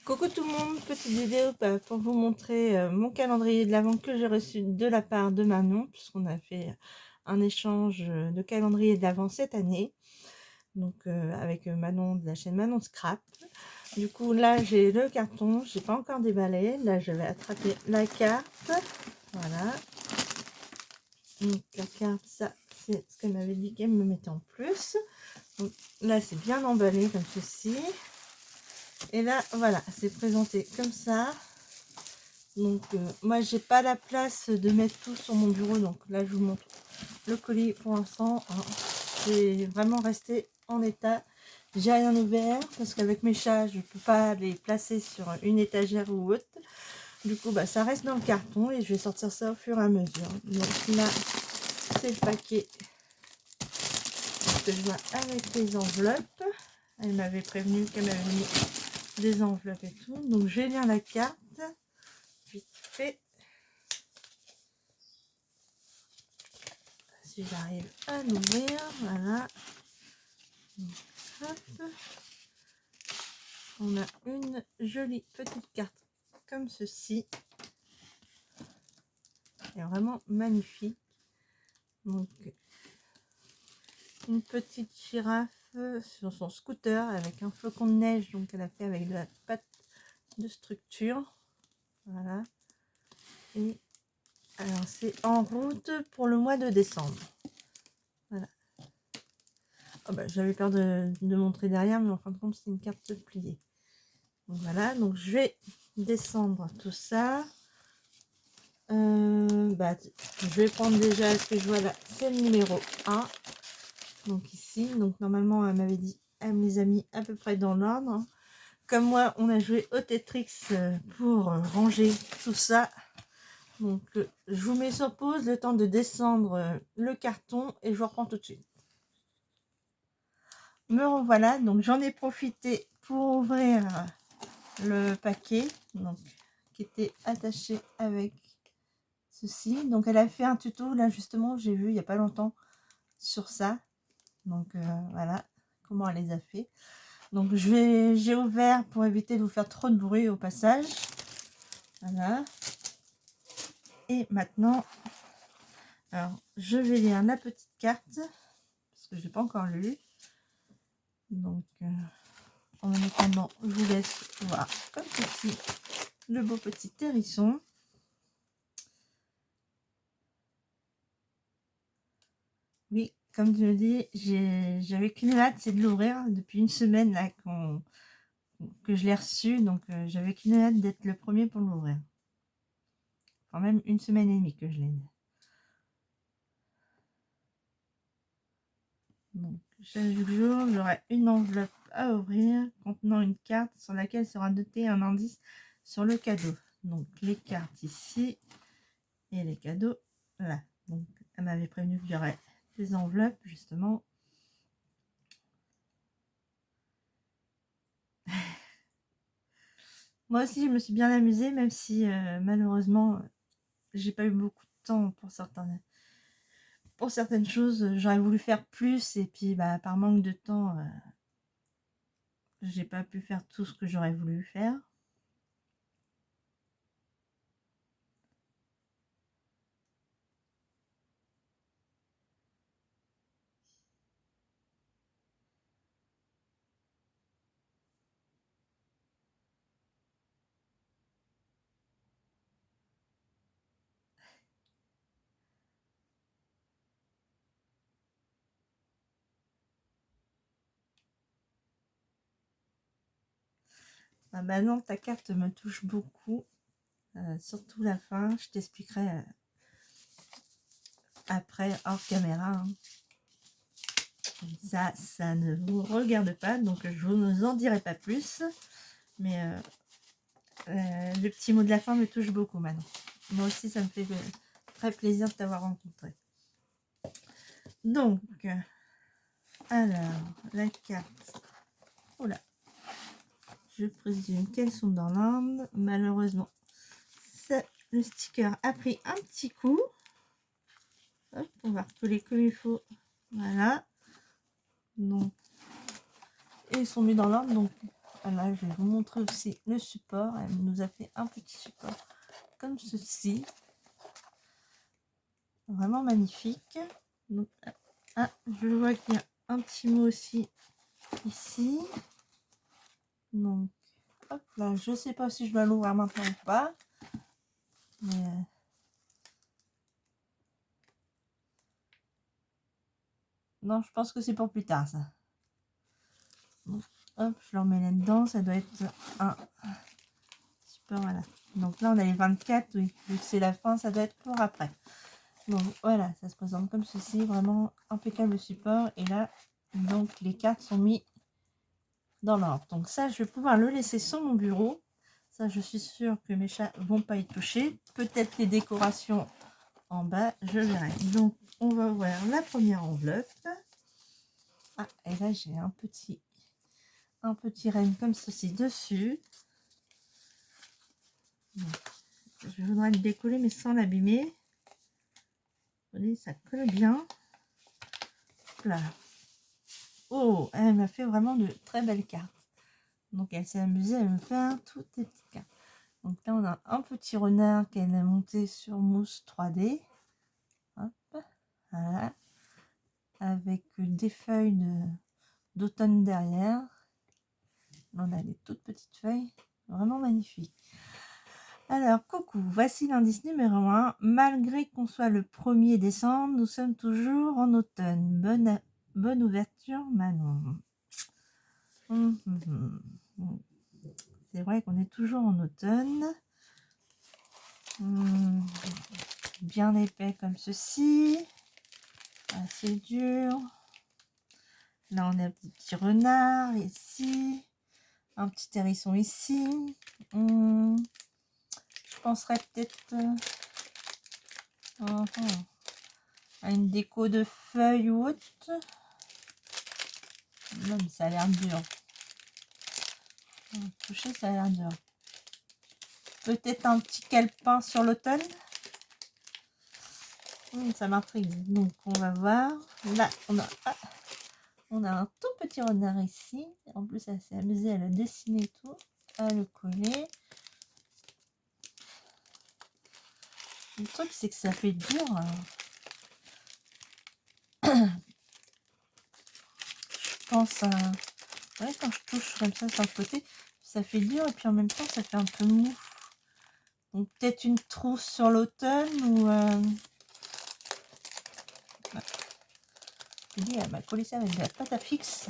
Coucou tout le monde, petite vidéo pour vous montrer mon calendrier de l'Avent que j'ai reçu de la part de Manon, puisqu'on a fait un échange de calendrier de l'Avent cette année, donc avec Manon de la chaîne Manon Scrap. Du coup là j'ai le carton, j'ai pas encore déballé, là je vais attraper la carte, voilà. Donc la carte, ça c'est ce qu'elle m'avait dit qu'elle me mettait en plus. Donc là c'est bien emballé comme ceci. Et là, voilà, c'est présenté comme ça. Donc, moi, j'ai pas la place de mettre tout sur mon bureau. Donc là, je vous montre le colis pour l'instant. Hein. C'est vraiment resté en état. J'ai rien ouvert parce qu'avec mes chats, je peux pas les placer sur une étagère ou autre. Du coup, bah, ça reste dans le carton et je vais sortir ça au fur et à mesure. Donc là, c'est le paquet que je vois avec les enveloppes. Elle m'avait prévenu qu'elle m'avait mis des enveloppes et tout. Donc, je vais lire la carte. Vite fait. Si j'arrive à l'ouvrir, voilà. Donc, hop. On a une jolie petite carte comme ceci. Elle est vraiment magnifique. Donc, une petite girafe sur son scooter avec un flocon de neige. Donc, elle a fait avec de la pâte de structure. Voilà. Et alors, c'est en route pour le mois de décembre. Voilà. Oh bah, j'avais peur de montrer derrière, mais en fin de compte, c'est une carte pliée. Donc voilà, donc je vais descendre tout ça. Bah, je vais prendre déjà ce que je vois là, c'est le numéro 1. Donc ici, donc normalement, elle m'avait dit, elle me les a mis à peu près dans l'ordre. Comme moi, on a joué au Tetris pour ranger tout ça. Donc, je vous mets sur pause le temps de descendre le carton et je vous reprends tout de suite. Me revoilà, donc j'en ai profité pour ouvrir le paquet, donc qui était attaché avec ceci. Donc elle a fait un tuto là justement, j'ai vu il y a pas longtemps sur ça. Donc voilà comment elle les a fait. Donc j'ai ouvert pour éviter de vous faire trop de bruit au passage. Voilà. Et maintenant, alors je vais lire la petite carte parce que j'ai pas encore lu. Donc en attendant, je vous laisse voir comme ceci le beau petit hérisson. Oui, comme je le dis, j'avais qu'une hâte, c'est de l'ouvrir depuis une semaine là que je l'ai reçu, donc j'avais qu'une hâte d'être le premier pour l'ouvrir. Enfin même une semaine et demie que je l'ai. Donc chaque jour, j'aurai une enveloppe à ouvrir contenant une carte sur laquelle sera noté un indice sur le cadeau. Donc les cartes ici et les cadeaux là. Donc elle m'avait prévenu qu'il y aurait des enveloppes justement. Moi aussi, je me suis bien amusée, même si malheureusement, j'ai pas eu beaucoup de temps pour certaines choses. J'aurais voulu faire plus et puis bah, par manque de temps, j'ai pas pu faire tout ce que j'aurais voulu faire. Ah bah non, ta carte me touche beaucoup, surtout la fin. Je t'expliquerai après hors caméra. Hein. Ça ne vous regarde pas, donc je ne vous en dirai pas plus. Mais le petit mot de la fin me touche beaucoup maintenant. Moi aussi, ça me fait très plaisir de t'avoir rencontré. Donc, alors, la carte. Oula. Je présume qu'elles sont dans l'ordre. Malheureusement, le sticker a pris un petit coup. Hop, on va recoller comme il faut. Voilà. Donc, et ils sont mis dans l'ordre. Donc, Là, je vais vous montrer aussi le support. Elle nous a fait un petit support comme ceci. Vraiment magnifique. Donc, je vois qu'il y a un petit mot aussi ici. Donc, hop là, je sais pas si je dois l'ouvrir maintenant ou pas. Mais non, je pense que c'est pour plus tard, ça. Donc, hop, je le remets là-dedans. Ça doit être un super, voilà. Donc là, on a les 24, oui. Vu que c'est la fin, ça doit être pour après. Donc voilà, ça se présente comme ceci. Vraiment impeccable support. Et là, donc, les cartes sont mises dans l'ordre. Donc ça, je vais pouvoir le laisser sur mon bureau. Ça, je suis sûre que mes chats vont pas y toucher. Peut-être les décorations en bas, je verrai. Donc, on va ouvrir la première enveloppe. Et là, j'ai un petit renne comme ceci dessus. Donc, je voudrais le décoller, mais sans l'abîmer. Vous voyez, ça colle bien. Là. Oh, elle m'a fait vraiment de très belles cartes. Donc, elle s'est amusée à me faire toutes les petites cartes. Donc là, on a un petit renard qu'elle a monté sur mousse 3D. Hop, voilà. Avec des feuilles d'automne derrière. On a des toutes petites feuilles. Vraiment magnifiques. Alors, coucou, voici l'indice numéro 1. Malgré qu'on soit le 1er décembre, nous sommes toujours en automne. Bonne ouverture, Manon. C'est vrai qu'on est toujours en automne. Bien épais comme ceci. Assez dur. Là, on a un petit renard ici. Un petit hérisson ici. Je penserais peut-être à une déco de feuilles ou autre. Non, mais ça a l'air dur. Toucher, ça a l'air dur. Peut-être un petit calepin sur l'automne. Ça m'intrigue. Donc, on va voir. Là, on a un tout petit renard ici. En plus, elle s'est amusée à le dessiner et tout. À le coller. Le truc, c'est que ça fait dur. Je pense à... Ouais, quand je touche comme ça sur le côté, ça fait dur et puis en même temps, ça fait un peu mou. Donc, peut-être une trousse sur l'automne ou... Je dis, elle m'a collé ça avec de la pâte à fixe.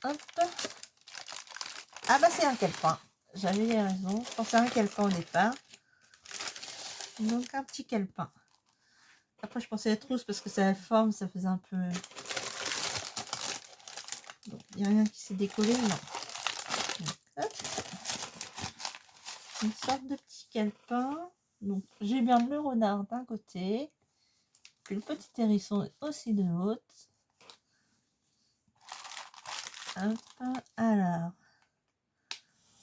Hop. Ah bah c'est un calepin. J'avais raison. Je pensais à un calepin au départ. Donc un petit calepin. Après je pensais à la trousse parce que c'est la forme, ça faisait un peu... Donc il n'y a rien qui s'est décollé, non. Donc, hop. Une sorte de petit calepin. Donc j'ai bien le renard d'un côté. Puis le petit hérisson aussi de l'autre. Hop. Alors.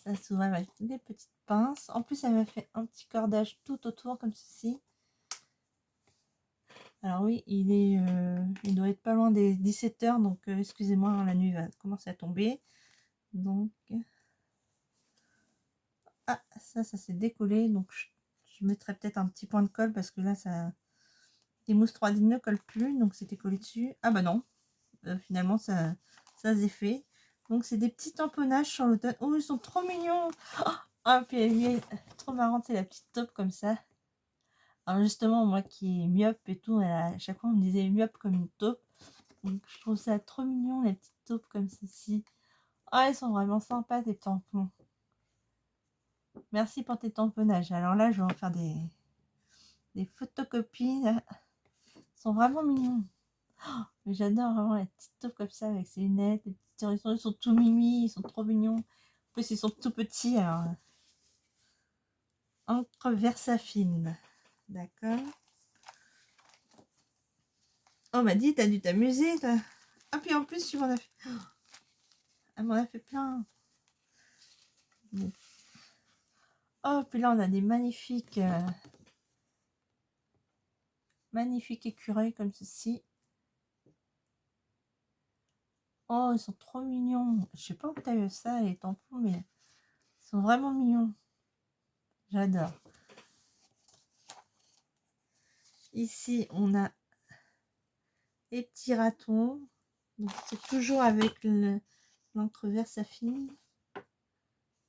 Ça s'ouvre avec des petites pinces. En plus, elle m'a fait un petit cordage tout autour comme ceci. Alors oui, il doit être pas loin des 17 h. Donc, excusez-moi, la nuit va commencer à tomber. Donc, ça s'est décollé. Donc, je mettrai peut-être un petit point de colle parce que là, les mousses 3D ne collent plus. Donc, c'était collé dessus. Ah bah non. Finalement, ça s'est fait. Donc, c'est des petits tamponnages sur l'automne. Oh, ils sont trop mignons. Ah, puis elle est trop marrante, c'est la petite taupe comme ça. Alors justement, moi qui est myope et tout, à chaque fois on me disait myope comme une taupe. Donc je trouve ça trop mignon, les petites taupes comme ceci. Ah, elles sont vraiment sympas tes tampons. Merci pour tes tamponnages. Alors là, je vais en faire des photocopies. Là. Ils sont vraiment mignons. Oh, mais j'adore vraiment les petites taupes comme ça avec ses lunettes. Les petits hérissons, ils sont tout mimi, ils sont trop mignons. En plus, ils sont tout petits. Alors, encre Versafine. D'accord. On m'a dit, t'as dû t'amuser, toi. Ah, puis en plus, tu m'en as fait... Elle m'en a fait plein. Bon. Oh, puis là, on a des magnifiques écureuils comme ceci. Oh, ils sont trop mignons. Je sais pas où t'as eu ça, les tampons, mais ils sont vraiment mignons. J'adore. Ici, on a les petits ratons. Donc, c'est toujours avec l'encre Versafine.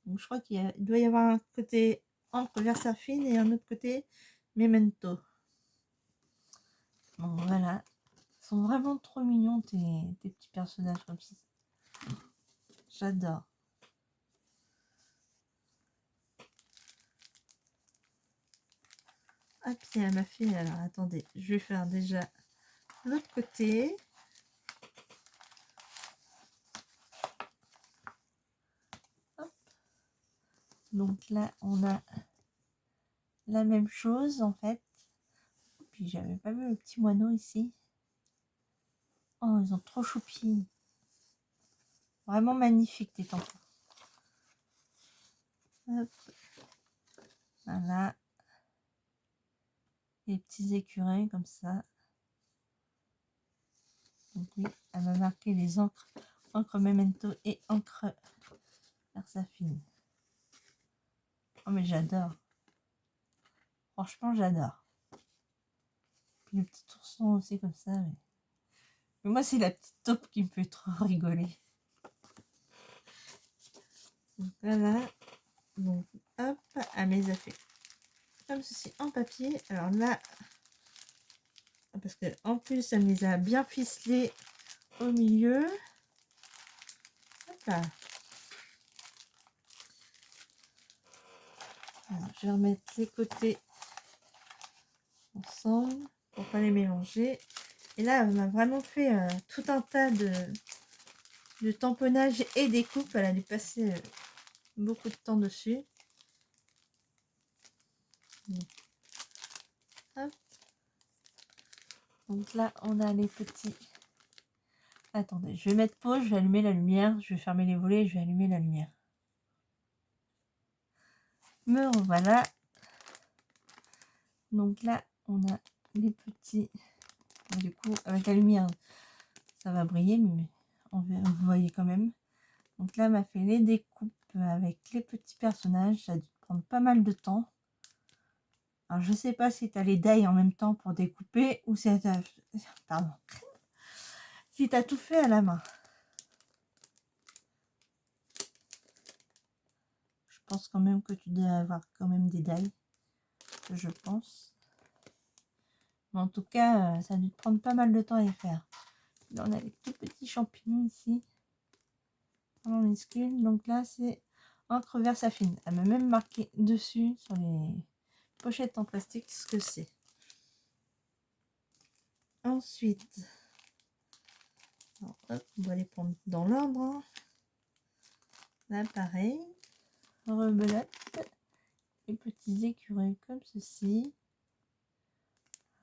Donc, je crois qu'il doit y avoir un côté encre Versafine et un autre côté Memento. Bon, voilà. Ils sont vraiment trop mignons, tes petits personnages comme ça. J'adore. Ah, puis elle m'a fait... Alors, attendez. Je vais faire déjà l'autre côté. Hop. Donc là, on a la même chose, en fait. Puis, j'avais pas vu le petit moineau ici. Oh, ils ont trop choupi. Vraiment magnifique, tes tampons. Hop. Voilà. Les petits écureuils comme ça. Donc oui, elle m'a marqué les encres. Encre Memento et encre Versafine. Oh mais j'adore. Franchement, j'adore. Puis le petit ourson aussi comme ça. Mais moi, c'est la petite taupe qui me fait trop rigoler. Donc voilà. Donc hop, à mes affaires. Comme ceci en papier. Alors là, parce que en plus, elle me les a bien ficelés au milieu. Hop là. Alors, je vais remettre les côtés ensemble pour pas les mélanger. Et là, elle m'a vraiment fait tout un tas de tamponnage et découpe. Elle a dû passer beaucoup de temps dessus. Hop. Donc là, on a les petits... Attendez, je vais mettre pause, je vais allumer la lumière. Je vais fermer les volets et je vais allumer la lumière. Me revoilà. Donc là, on a les petits... Du coup, avec la lumière, ça va briller, mais vous voyez quand même. Donc là, elle m'a fait les découpes avec les petits personnages. Ça a dû prendre pas mal de temps. Alors, je sais pas si tu as les die en même temps pour découper ou si tu as... Pardon. Si tu as tout fait à la main. Je pense quand même que tu dois avoir quand même des die. Je pense. Mais en tout cas, ça a dû te prendre pas mal de temps à les faire. Là, on a les tout petits champignons ici. Minuscules. Donc là, c'est encre Versafine. Elle m'a même marqué dessus sur les pochettes en plastique ce que c'est. Ensuite, alors, hop, on va les prendre dans l'ordre. Hein. Là, pareil. Rebelote. Les petits écureuils comme ceci.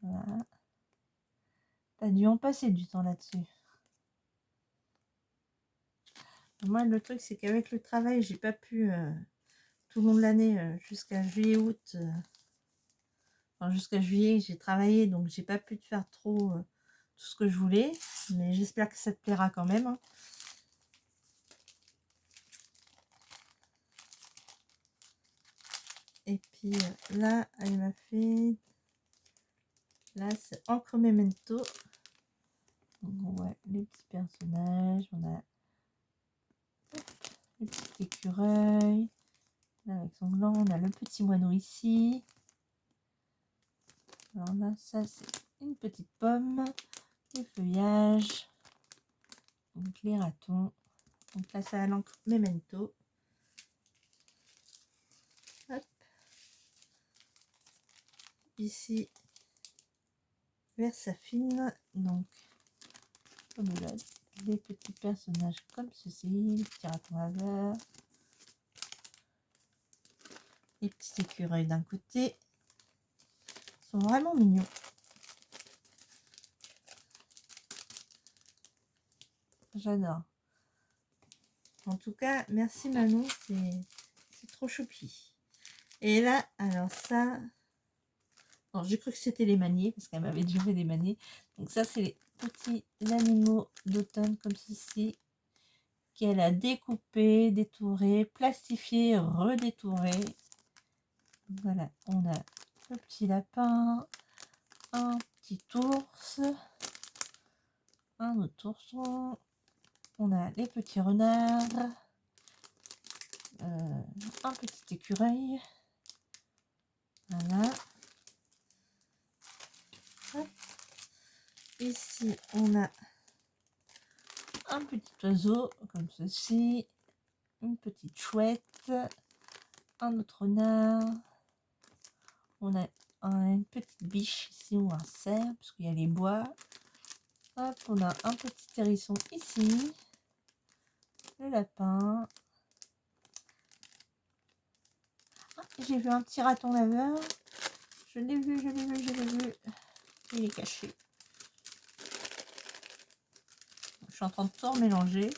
Voilà. T'as dû en passer du temps là-dessus. Moi, le truc, c'est qu'avec le travail, j'ai pas pu tout le long de l'année jusqu'à juillet-août. Enfin, jusqu'à juillet, j'ai travaillé, donc j'ai pas pu te faire trop tout ce que je voulais. Mais j'espère que ça te plaira quand même. Hein. Et puis là, elle m'a fait... Là, c'est encre Memento. Donc, on voit les petits personnages. On a le petit écureuil. Là, avec son gland, on a le petit moineau ici. Alors là, ça, c'est une petite pomme. Les feuillages. Donc, les ratons. Donc là, ça a l'encre Memento. Hop. Ici, Versafine. Donc, comme là, des petits personnages comme ceci. Les petits ratons laveurs. Les petits écureuils d'un côté. Ils sont vraiment mignons. J'adore. En tout cas, merci Manon, c'est trop choupi. Et là, alors ça... Alors, j'ai cru que c'était les maniers, parce qu'elle m'avait déjà fait des maniers. Donc ça, c'est les petits animaux d'automne, comme ceci. qu'elle a découpé, détouré, plastifié, redétouré. Voilà, on a le petit lapin, un petit ours, un autre ourson, on a les petits renards, un petit écureuil, voilà. Hop. Ici, on a un petit oiseau comme ceci, une petite chouette, un autre renard, on a une petite biche ici ou un cerf parce qu'il y a les bois. Hop, on a un petit hérisson ici, le lapin. Ah, j'ai vu un petit raton laveur. Je l'ai vu, je l'ai vu, je l'ai vu. Il est caché. Je suis en train de tout mélanger.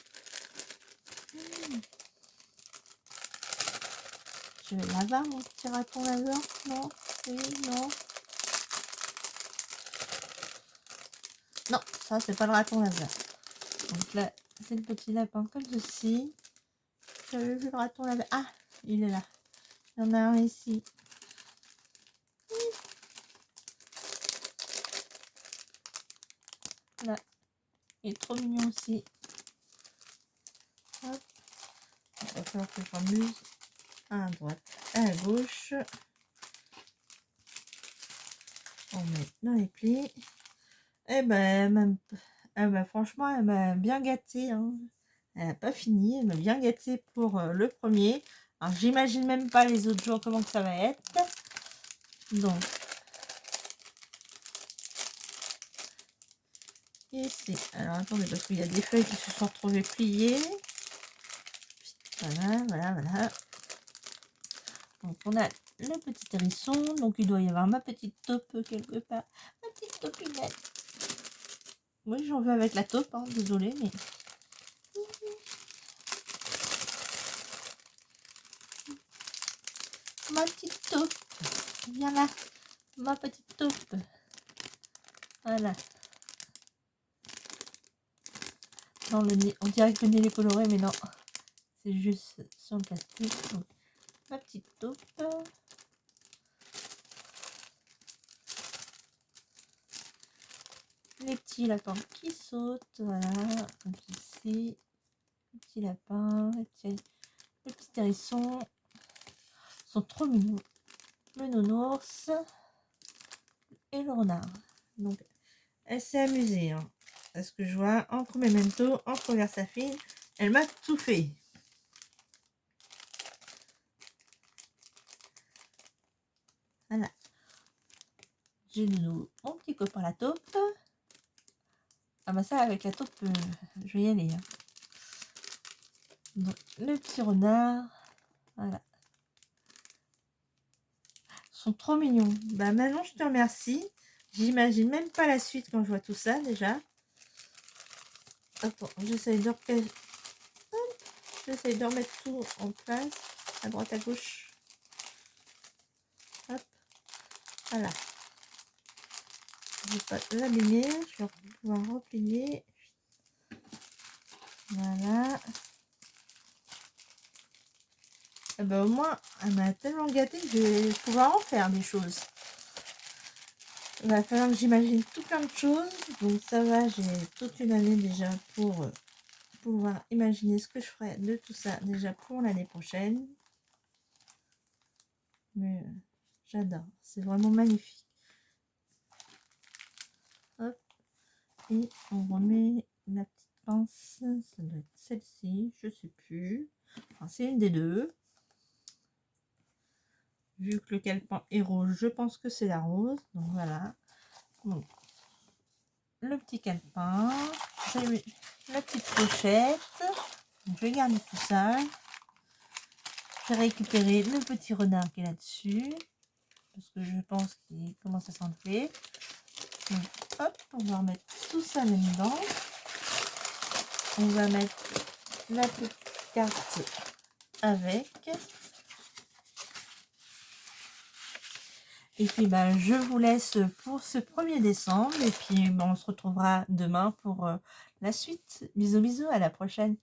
Je vais l'avoir, mon petit raton laveur. Non, oui, non. Non, ça, c'est pas le raton laveur. Donc là, c'est le petit lapin comme ceci. J'avais vu le raton laveur. Ah, il est là. Il y en a un ici. Là, il est trop mignon aussi. Hop. Il va falloir que je m'amuse. À droite, à gauche. On met dans les plis. Et ben, franchement, elle m'a bien gâtée. Hein. Elle n'a pas fini. Elle m'a bien gâtée pour le premier. Alors, j'imagine même pas les autres jours comment que ça va être. Donc, ici. Alors, attendez, parce qu'il y a des feuilles qui se sont retrouvées pliées. Voilà, voilà, voilà. Donc, on a le petit hérisson. Donc, il doit y avoir ma petite taupe quelque part. Ma petite taupinette. Oui, j'en veux avec la taupe, hein, désolée, mais... Ma petite taupe. Viens là. Ma petite taupe. Voilà. Non, le nez, on dirait que le nez est coloré, mais non. C'est juste sur le plastique. Donc, ma petite taupe. Les petits lapins qui sautent. Voilà. Donc ici. Les petits lapins. Les petits hérissons. Ils sont trop mignons. Le nounours. Et le renard. Donc, elle s'est amusée. Hein. Parce que je vois, entre Memento, entre Versafine, elle m'a tout fait. Voilà. J'ai de nouveau mon petit copain la taupe. Ah bah ça, avec la taupe, je vais y aller. Hein. Donc, le petit renard. Voilà. Ils sont trop mignons. Bah Manon, je te remercie. J'imagine même pas la suite quand je vois tout ça déjà. Attends, j'essaye de remettre tout en place. À droite, à gauche. Hop. Voilà. Je vais pas l'abîmer. Je vais pouvoir replier. Voilà. Et ben, au moins, elle m'a tellement gâtée que je vais pouvoir en faire des choses. Il va falloir que j'imagine tout plein de choses. Donc ça va, j'ai toute une année déjà pour pouvoir imaginer ce que je ferai de tout ça déjà pour l'année prochaine. Mais j'adore, c'est vraiment magnifique. Hop, et on remet la petite pince, ça doit être celle-ci, je sais plus. Enfin, c'est une des deux. Vu que le calepin est rose, je pense que c'est la rose. Donc voilà. Donc, le petit calepin, j'ai mis la petite pochette. Donc, je vais garder tout ça. J'ai récupéré le petit renard qui est là-dessus. Parce que je pense qu'il commence à s'enlever. Donc, hop, on va remettre tout ça là-dedans. On va mettre la petite carte avec. Et puis, ben, je vous laisse pour ce 1er décembre. Et puis, ben, on se retrouvera demain pour la suite. Bisous, bisous, à la prochaine.